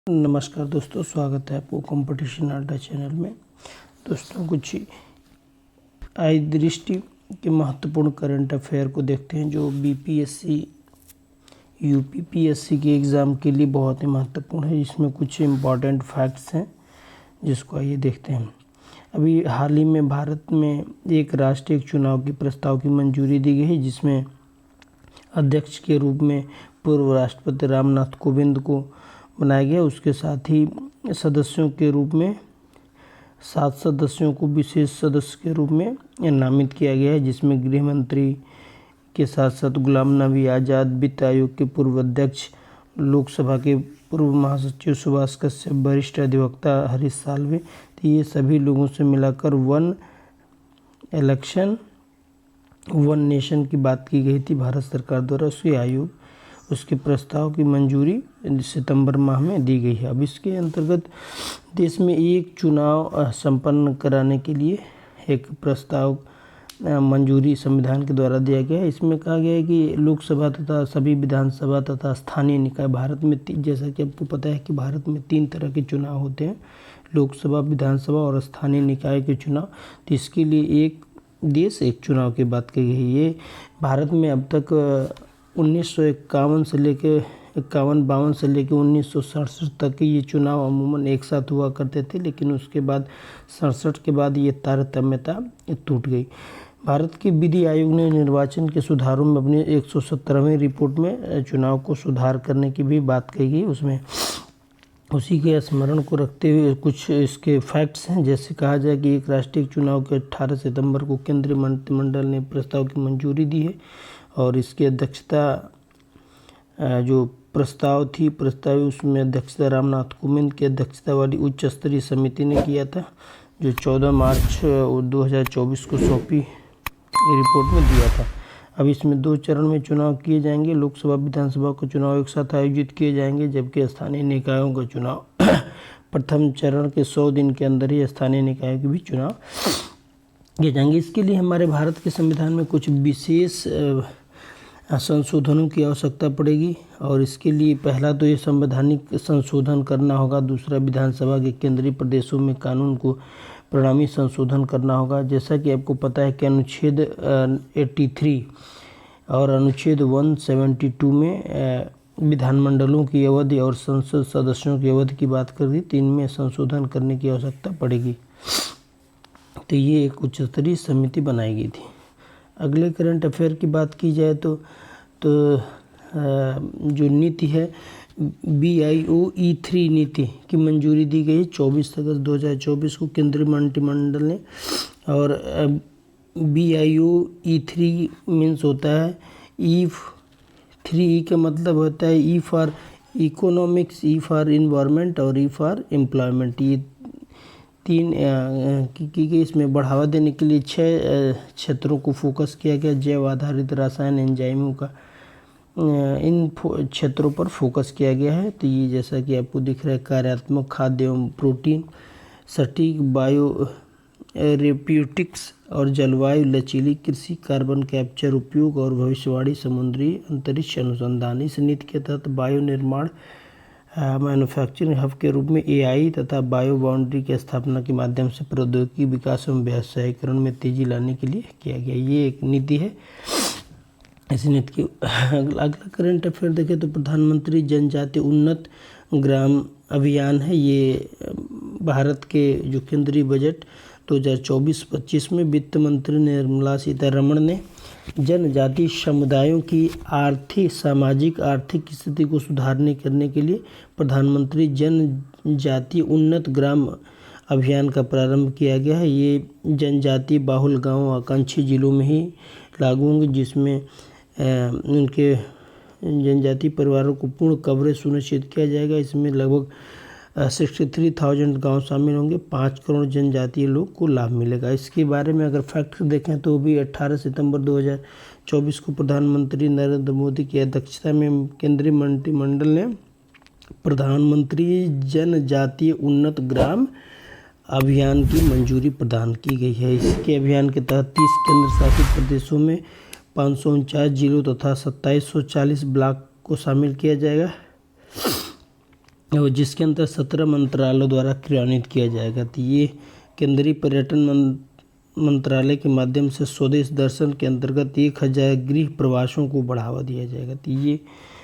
नमस्कार दोस्तों, स्वागत है आपको कंपटीशन अड्डा चैनल में। दोस्तों, कुछ आय दृष्टि के महत्वपूर्ण करंट अफेयर को देखते हैं जो बीपीएससी यूपीपीएससी के एग्ज़ाम के लिए बहुत ही महत्वपूर्ण है। इसमें कुछ इम्पॉर्टेंट फैक्ट्स हैं जिसको आइए देखते हैं। अभी हाल ही में भारत में एक राष्ट्रीय चुनाव के प्रस्ताव की मंजूरी दी गई है, जिसमें अध्यक्ष के रूप में पूर्व राष्ट्रपति रामनाथ कोविंद को बनाया गया। उसके साथ ही सदस्यों के रूप में 7 सदस्यों को विशेष सदस्य के रूप में नामित किया गया है, जिसमें गृह मंत्री के साथ साथ गुलाम नबी आज़ाद, वित्त आयोग के पूर्व अध्यक्ष, लोकसभा के पूर्व महासचिव सुभाष कश्यप, वरिष्ठ अधिवक्ता हरीश साल्वे, तो ये सभी लोगों से मिलाकर वन इलेक्शन वन नेशन की बात की गई थी भारत सरकार द्वारा। उसके प्रस्ताव की मंजूरी सितंबर माह में दी गई है। अब इसके अंतर्गत देश में एक चुनाव संपन्न कराने के लिए एक प्रस्ताव मंजूरी संविधान के द्वारा दिया गया है। इसमें कहा गया है कि लोकसभा तथा सभी विधानसभा तथा स्थानीय निकाय, भारत में जैसा कि आपको पता है कि भारत में 3 तरह के चुनाव होते हैं, लोकसभा, विधानसभा और स्थानीय निकाय के चुनाव। तो इसके लिए एक देश एक चुनाव की बात की गई है। ये भारत में अब तक 1951 से लेकर 51-52 से लेकर 1967 तक ये चुनाव अमूमन एक साथ हुआ करते थे, लेकिन उसके बाद 67 के बाद ये तारतम्यता टूट गई। भारत के विधि आयोग ने निर्वाचन के सुधारों में अपनी 117वीं रिपोर्ट में चुनाव को सुधार करने की भी बात कही गई। उसमें उसी के स्मरण को रखते हुए कुछ इसके फैक्ट्स हैं। जैसे कहा जाए कि एक राष्ट्रीय चुनाव के 18 सितंबर को केंद्रीय मंत्रिमंडल ने प्रस्ताव की मंजूरी दी है और इसकी अध्यक्षता जो प्रस्ताव उसमें अध्यक्षता रामनाथ कोविंद की अध्यक्षता वाली उच्च स्तरीय समिति ने किया था, जो 14 मार्च 2024 को सौंपी रिपोर्ट में दिया था। अब इसमें 2 चरण में चुनाव किए जाएंगे। लोकसभा, विधानसभा के चुनाव एक साथ आयोजित किए जाएंगे, जबकि स्थानीय निकायों का चुनाव प्रथम चरण के 100 दिन के अंदर ही स्थानीय निकायों के भी चुनाव किए जाएंगे। इसके लिए हमारे भारत के संविधान में कुछ विशेष संशोधनों की आवश्यकता पड़ेगी और इसके लिए पहला तो ये संवैधानिक संशोधन करना होगा, दूसरा विधानसभा के केंद्रीय प्रदेशों में कानून को परिणामी संशोधन करना होगा। जैसा कि आपको पता है कि अनुच्छेद 83 और अनुच्छेद 172 में विधानमंडलों की अवधि और संसद सदस्यों की अवधि की बात कर दी, तो इनमें संशोधन करने की आवश्यकता पड़ेगी। तो ये एक उच्च स्तरीय समिति बनाई गई थी। अगले करंट अफेयर की बात की जाए तो जो नीति है BIOE3 नीति की मंजूरी दी गई 24 अगस्त 2024 को केंद्रीय मंत्रिमंडल ने। और BIOE3 मीन्स होता है E3 का मतलब होता है E for economics, E for environment और E फॉर एम्प्लॉयमेंट। ये 3 की गई। इसमें बढ़ावा देने के लिए 6 क्षेत्रों को फोकस किया गया। जैव आधारित रसायन, एंजाइमों का इन क्षेत्रों पर फोकस किया गया है। तो ये जैसा कि आपको दिख रहा है, कार्यात्मक, खाद्य एवं प्रोटीन, सटीक बायो रेप्यूटिक्स और जलवायु, लचीली कृषि, कार्बन कैप्चर उपयोग और भविष्यवाणी, समुद्री अंतरिक्ष अनुसंधान। इस नीति के तहत बायो निर्माण मैन्युफैक्चरिंग हब के रूप में AI तथा बायो बाउंड्री की स्थापना के माध्यम से प्रौद्योगिकी विकास एवं व्यावसायीकरण में तेजी लाने के लिए किया गया। ये एक नीति है। इस नीति की अगला करंट अफेयर देखें तो प्रधानमंत्री जनजातीय उन्नत ग्राम अभियान है। ये भारत के जो केंद्रीय बजट 2024-25 में वित्त मंत्री निर्मला सीतारमण ने जनजातीय समुदायों की सामाजिक आर्थिक स्थिति को सुधारने करने के लिए प्रधानमंत्री जनजातीय उन्नत ग्राम अभियान का प्रारंभ किया गया है। ये जनजातीय बाहुल गांव आकांक्षी जिलों में ही लागू होंगे, जिसमें उनके जनजातीय परिवारों को पूर्ण कवरेज सुनिश्चित किया जाएगा। इसमें लगभग 63,000 गांव शामिल होंगे। 5 करोड़ जनजातीय लोग को लाभ मिलेगा। इसके बारे में अगर फैक्ट देखें तो भी 18 सितंबर 2024 को प्रधानमंत्री नरेंद्र मोदी की अध्यक्षता में केंद्रीय मंत्रिमंडल ने प्रधानमंत्री जनजातीय उन्नत ग्राम अभियान की मंजूरी प्रदान की गई है। इसके अभियान के तहत 30 केंद्र शासित प्रदेशों में 549 जिलों तथा 2740 ब्लॉक को शामिल किया जाएगा। और जिसके अंदर 17 मंत्रालयों द्वारा क्रियान्वित किया जाएगा। तो ये केंद्रीय पर्यटन मंत्रालय के माध्यम से स्वदेश दर्शन के अंतर्गत 1000 गृह प्रवासों को बढ़ावा दिया जाएगा। तो ये